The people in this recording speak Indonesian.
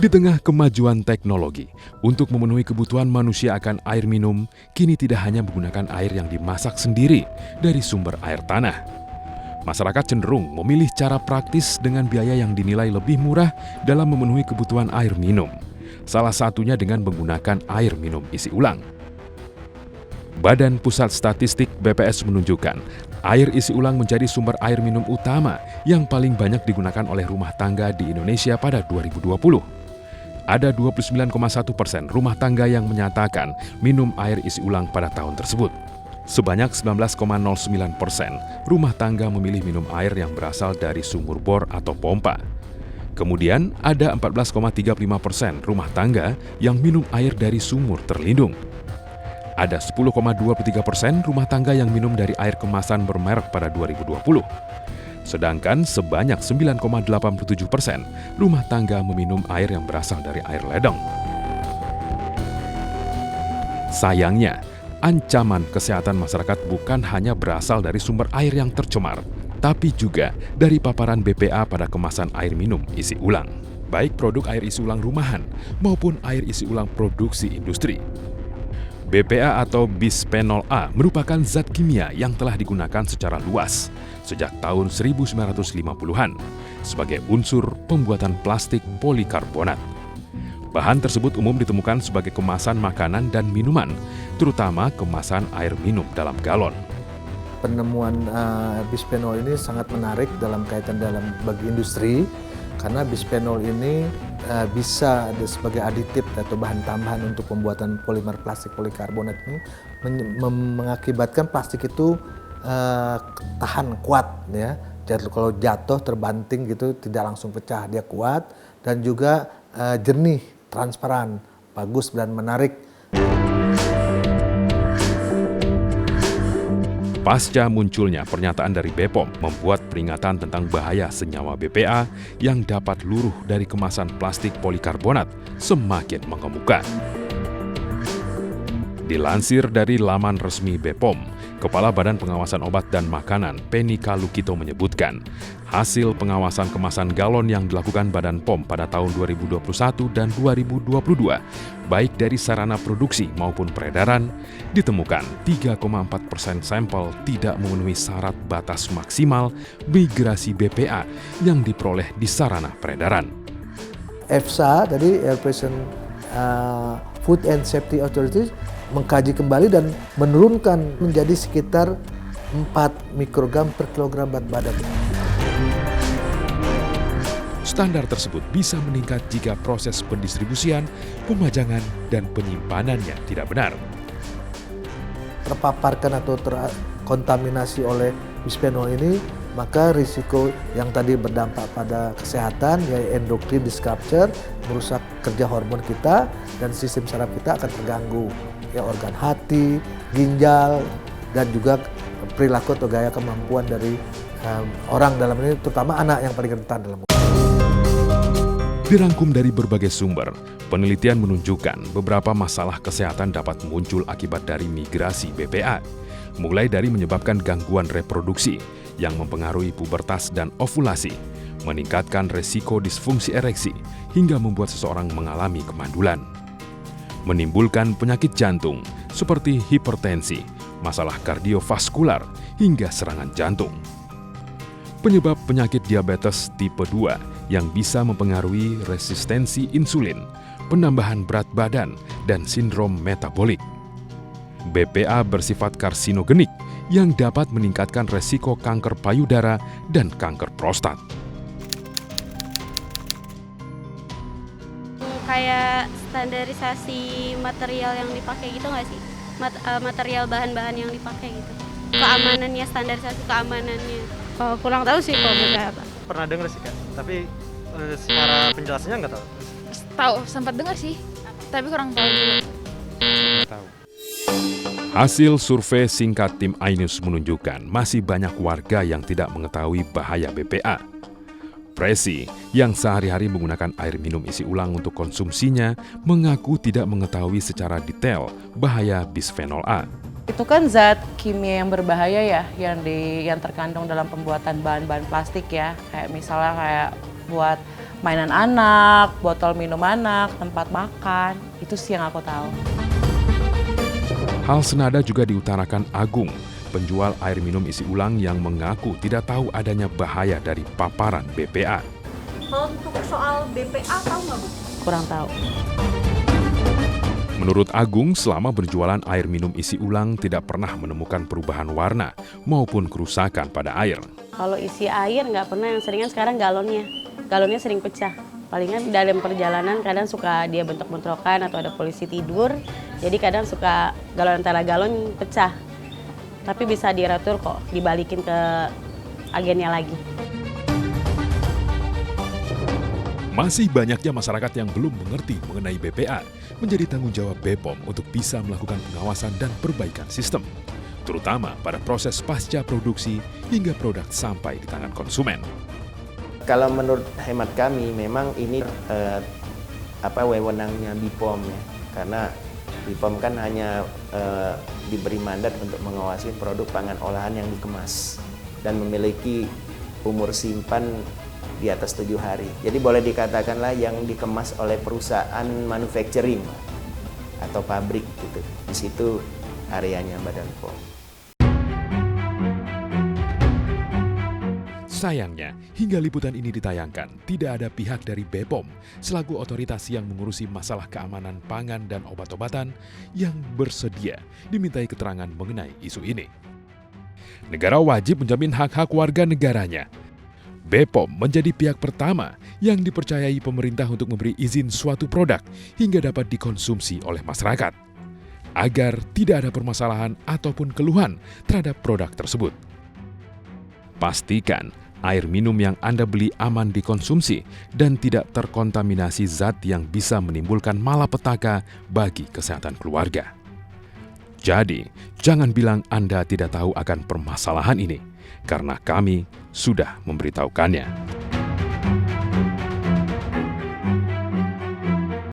Di tengah kemajuan teknologi, untuk memenuhi kebutuhan manusia akan air minum, kini tidak hanya menggunakan air yang dimasak sendiri dari sumber air tanah. Masyarakat cenderung memilih cara praktis dengan biaya yang dinilai lebih murah dalam memenuhi kebutuhan air minum. Salah satunya dengan menggunakan air minum isi ulang. Badan Pusat Statistik (BPS) menunjukkan, air isi ulang menjadi sumber air minum utama yang paling banyak digunakan oleh rumah tangga di Indonesia pada 2020. Ada 29,1% rumah tangga yang menyatakan minum air isi ulang pada tahun tersebut. Sebanyak 19,09% rumah tangga memilih minum air yang berasal dari sumur bor atau pompa. Kemudian ada 14,35% rumah tangga yang minum air dari sumur terlindung. Ada 10,23% rumah tangga yang minum dari air kemasan bermerek pada 2020. Sedangkan sebanyak 9,87% rumah tangga meminum air yang berasal dari air ledeng. Sayangnya, ancaman kesehatan masyarakat bukan hanya berasal dari sumber air yang tercemar, tapi juga dari paparan BPA pada kemasan air minum isi ulang, baik produk air isi ulang rumahan maupun air isi ulang produksi industri. BPA atau bisphenol A merupakan zat kimia yang telah digunakan secara luas sejak tahun 1950-an sebagai unsur pembuatan plastik polikarbonat. Bahan tersebut umum ditemukan sebagai kemasan makanan dan minuman, terutama kemasan air minum dalam galon. Penemuan bisphenol ini sangat menarik dalam kaitan bagi industri, karena bisphenol ini bisa sebagai aditif atau bahan tambahan untuk pembuatan polimer plastik polikarbonat ini mengakibatkan plastik itu tahan kuat ya. Jadi kalau jatuh terbanting gitu tidak langsung pecah, dia kuat dan juga jernih, transparan, bagus dan menarik. Pasca munculnya pernyataan dari BPOM membuat peringatan tentang bahaya senyawa BPA yang dapat luruh dari kemasan plastik polikarbonat semakin mengemuka. Dilansir dari laman resmi BPOM, Kepala Badan Pengawasan Obat dan Makanan Penny Kalukito menyebutkan, hasil pengawasan kemasan galon yang dilakukan Badan POM pada tahun 2021 dan 2022, baik dari sarana produksi maupun peredaran, ditemukan 3,4% sampel tidak memenuhi syarat batas maksimal migrasi BPA yang diperoleh di sarana peredaran. EFSA, tadi Air Pollution Food and Safety Authority, mengkaji kembali dan menurunkan menjadi sekitar 4 mikrogram per kilogram berat badan. Standar tersebut bisa meningkat jika proses pendistribusian, pemajangan, dan penyimpanannya tidak benar. Terpaparkan atau terkontaminasi oleh bisphenol ini, maka risiko yang tadi berdampak pada kesehatan, yaitu endokrin disruptor, merusak kerja hormon kita dan sistem saraf kita akan terganggu. Ya, organ hati, ginjal, dan juga perilaku atau gaya kemampuan dari orang dalam ini, terutama anak yang paling rentan dalam. Dirangkum dari berbagai sumber, penelitian menunjukkan beberapa masalah kesehatan dapat muncul akibat dari migrasi BPA, mulai dari menyebabkan gangguan reproduksi yang mempengaruhi pubertas dan ovulasi, meningkatkan resiko disfungsi ereksi, hingga membuat seseorang mengalami kemandulan. Menimbulkan penyakit jantung seperti hipertensi, masalah kardiovaskular, hingga serangan jantung. Penyebab penyakit diabetes tipe 2 yang bisa mempengaruhi resistensi insulin, penambahan berat badan, dan sindrom metabolik. BPA bersifat karsinogenik yang dapat meningkatkan resiko kanker payudara dan kanker prostat. Kayak standarisasi material yang dipakai gitu nggak sih? Material bahan-bahan yang dipakai gitu. Keamanannya, standarisasi keamanannya. Oh, kurang tahu sih kalau BPA apa. Pernah dengar sih Kak, tapi secara penjelasannya nggak tahu. Tahu, sempat dengar sih, tapi kurang tahu juga. Nggak tahu. Hasil survei singkat tim Ainus menunjukkan masih banyak warga yang tidak mengetahui bahaya BPA. Presi, yang sehari-hari menggunakan air minum isi ulang untuk konsumsinya, mengaku tidak mengetahui secara detail bahaya bisphenol A. Itu kan zat kimia yang berbahaya ya, yang terkandung dalam pembuatan bahan-bahan plastik ya. Kayak misalnya buat mainan anak, botol minum anak, tempat makan. Itu sih yang aku tahu. Hal senada juga diutarakan Agung, penjual air minum isi ulang yang mengaku tidak tahu adanya bahaya dari paparan BPA. Kalau untuk soal BPA tahu nggak Bu? Kurang tahu. Menurut Agung, selama berjualan air minum isi ulang tidak pernah menemukan perubahan warna maupun kerusakan pada air. Kalau isi air nggak pernah, yang seringan sekarang galonnya. Galonnya sering pecah. Palingan dalam perjalanan kadang suka dia bentrok-bentrokan atau ada polisi tidur. Jadi kadang suka galon antara galon pecah. Tapi bisa diretur kok, dibalikin ke agennya lagi. Masih banyaknya masyarakat yang belum mengerti mengenai BPA, menjadi tanggung jawab BPOM untuk bisa melakukan pengawasan dan perbaikan sistem, terutama pada proses pasca produksi hingga produk sampai di tangan konsumen. Kalau menurut hemat kami, memang ini wewenangnya BPOM ya, karena BPOM kan hanya diberi mandat untuk mengawasi produk pangan olahan yang dikemas dan memiliki umur simpan di atas 7 hari. Jadi boleh dikatakanlah yang dikemas oleh perusahaan manufacturing atau pabrik gitu. Di situ areanya Badan POM. Sayangnya, hingga liputan ini ditayangkan, tidak ada pihak dari BPOM selaku otoritas yang mengurusi masalah keamanan pangan dan obat-obatan yang bersedia dimintai keterangan mengenai isu ini. Negara wajib menjamin hak-hak warga negaranya. BPOM menjadi pihak pertama yang dipercayai pemerintah untuk memberi izin suatu produk hingga dapat dikonsumsi oleh masyarakat, agar tidak ada permasalahan ataupun keluhan terhadap produk tersebut. Pastikan air minum yang Anda beli aman dikonsumsi dan tidak terkontaminasi zat yang bisa menimbulkan malapetaka bagi kesehatan keluarga. Jadi, jangan bilang Anda tidak tahu akan permasalahan ini, karena kami sudah memberitahukannya.